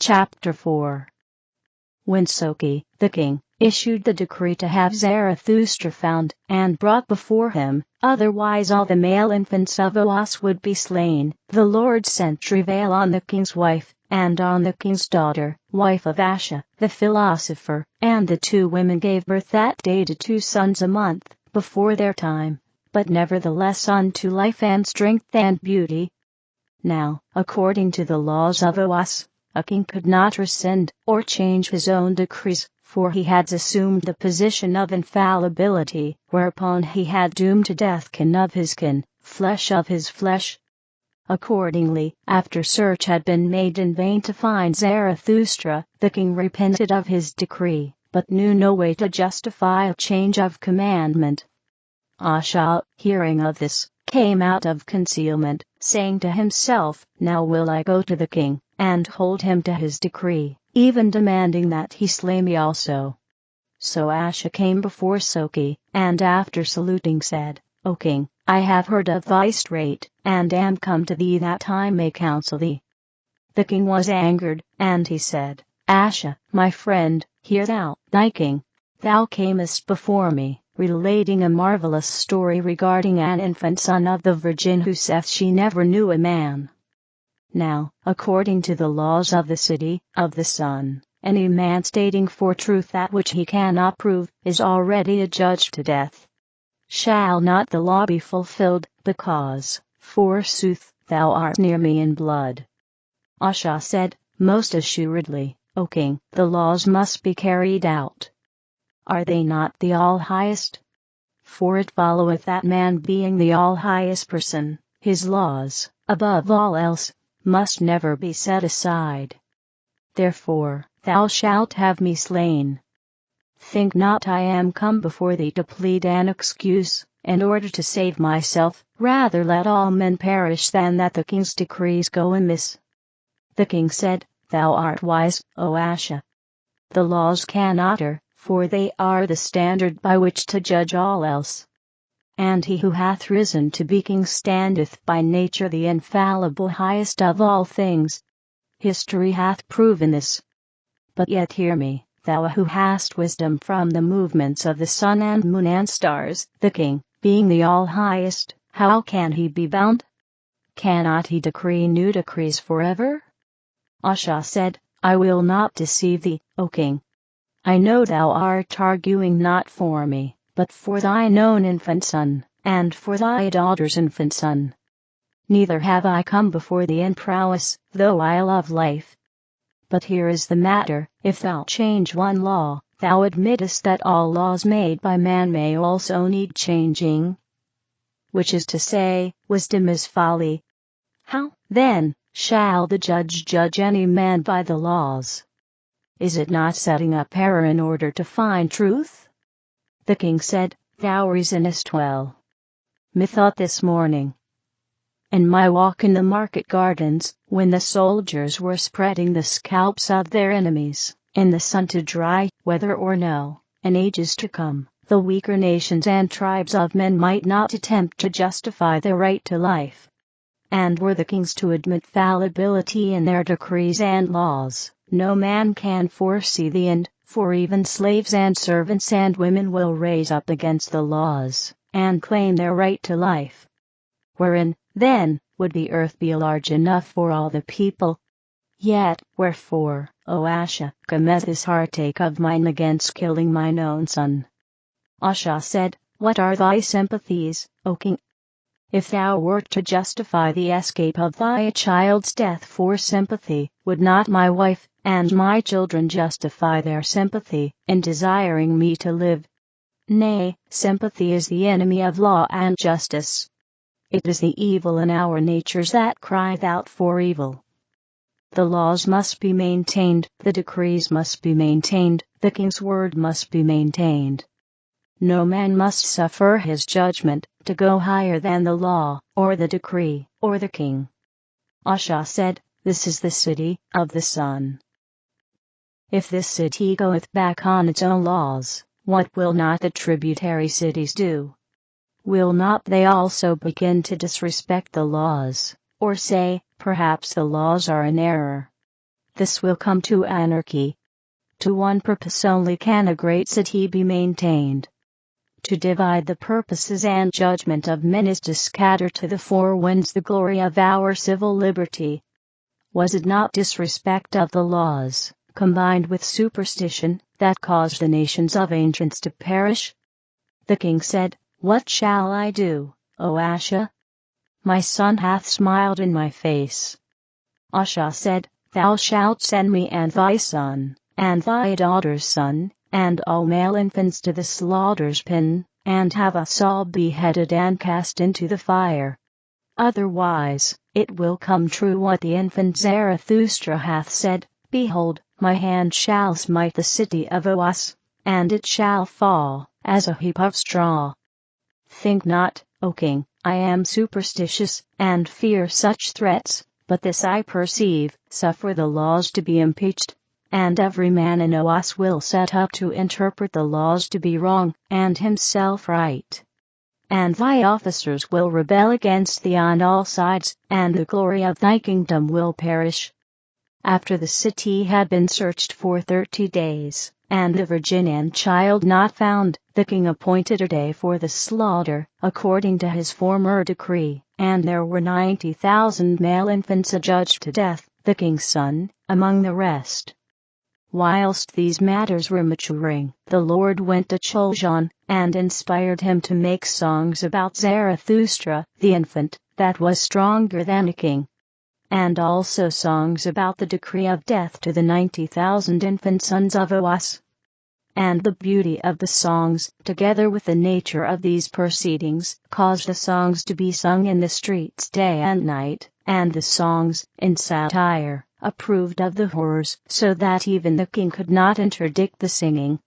Chapter 4. When Soki, the king, issued the decree to have Zarathustra found and brought before him, otherwise all the male infants of Oas would be slain, the Lord sent travail on the king's wife, and on the king's daughter, wife of Asha, the philosopher, and the two women gave birth that day to 2 sons a month, before their time, but nevertheless unto life and strength and beauty. Now, according to the laws of Oas, a king could not rescind or change his own decrees, for he had assumed the position of infallibility, whereupon he had doomed to death kin of his kin, flesh of his flesh. Accordingly, after search had been made in vain to find Zarathustra, the king repented of his decree, but knew no way to justify a change of commandment. Asha, hearing of this, came out of concealment, saying to himself, "Now will I go to the king, and hold him to his decree, even demanding that he slay me also." So Asha came before Soki, and after saluting said, "O king, I have heard of thy strait, and am come to thee that I may counsel thee." The king was angered, and he said, "Asha, my friend, hear thou, thy king. Thou camest before me, relating a marvelous story regarding an infant son of the virgin who saith she never knew a man. Now, according to the laws of the city of the sun, any man stating for truth that which he cannot prove is already adjudged to death. Shall not the law be fulfilled, because, forsooth, thou art near me in blood?" Asha said, "Most assuredly, O king, the laws must be carried out. Are they not the all-highest? For it followeth that man being the all-highest person, his laws, above all else, must never be set aside. Therefore, thou shalt have me slain. Think not I am come before thee to plead an excuse, in order to save myself, rather let all men perish than that the king's decrees go amiss." The king said, "Thou art wise, O Asha. The laws cannot err, for they are the standard by which to judge all else. And he who hath risen to be king standeth by nature the infallible highest of all things. History hath proven this. But yet hear me, thou who hast wisdom from the movements of the sun and moon and stars, the king, being the all-highest, how can he be bound? Cannot he decree new decrees forever?" Asha said, "I will not deceive thee, O king. I know thou art arguing not for me, but for thine own infant son, and for thy daughter's infant son. Neither have I come before thee in prowess, though I love life. But here is the matter, if thou change one law, thou admittest that all laws made by man may also need changing. Which is to say, wisdom is folly. How, then, shall the judge judge any man by the laws? Is it not setting up error in order to find truth?" The king said, "Thou reasonest well. Methought this morning, in my walk in the market gardens, when the soldiers were spreading the scalps of their enemies in the sun to dry, whether or no, in ages to come, the weaker nations and tribes of men might not attempt to justify their right to life. And were the kings to admit fallibility in their decrees and laws, no man can foresee the end, for even slaves and servants and women will raise up against the laws, and claim their right to life. Wherein, then, would the earth be large enough for all the people? Yet, wherefore, O Asha, cometh this heartache of mine against killing mine own son?" Asha said, "What are thy sympathies, O king? If thou wert to justify the escape of thy child's death for sympathy, would not my wife and my children justify their sympathy in desiring me to live? Nay, sympathy is the enemy of law and justice. It is the evil in our natures that crieth out for evil. The laws must be maintained, the decrees must be maintained, the king's word must be maintained. No man must suffer his judgment to go higher than the law, or the decree, or the king." Asha said, "This is the city of the sun. If this city goeth back on its own laws, what will not the tributary cities do? Will not they also begin to disrespect the laws, or say, perhaps the laws are in error? this will come to anarchy. To one purpose only can a great city be maintained. To divide the purposes and judgment of men is to scatter to the four winds the glory of our civil liberty. Was it not disrespect of the laws, combined with superstition, that caused the nations of ancients to perish? The king said, "What shall I do, O Asha? My son hath smiled in my face." Asha said, "Thou shalt send me and thy son, and thy daughter's son, and all male infants to the slaughter's pen, and have us all beheaded and cast into the fire. Otherwise, it will come true what the infant Zarathustra hath said, Behold, my hand shall smite the city of Oas, and it shall fall, as a heap of straw." Think not, O king, I am superstitious, and fear such threats, but this I perceive: suffer the laws to be impeached, and every man in Oas will set up to interpret the laws to be wrong, and himself right. And thy officers will rebel against thee on all sides, and the glory of thy kingdom will perish. After the city had been searched for 30 days, and the virgin and child not found, the king appointed a day for the slaughter, according to his former decree, and there were 90,000 male infants adjudged to death, the king's son, among the rest. Whilst these matters were maturing, the Lord went to Choljan, and inspired him to make songs about Zarathustra, the infant, that was stronger than a king. And also songs about the decree of death to the 90,000 infant sons of Oas. And the beauty of the songs, together with the nature of these proceedings, caused the songs to be sung in the streets day and night, and the songs, in satire, approved of the horrors, so that even the king could not interdict the singing.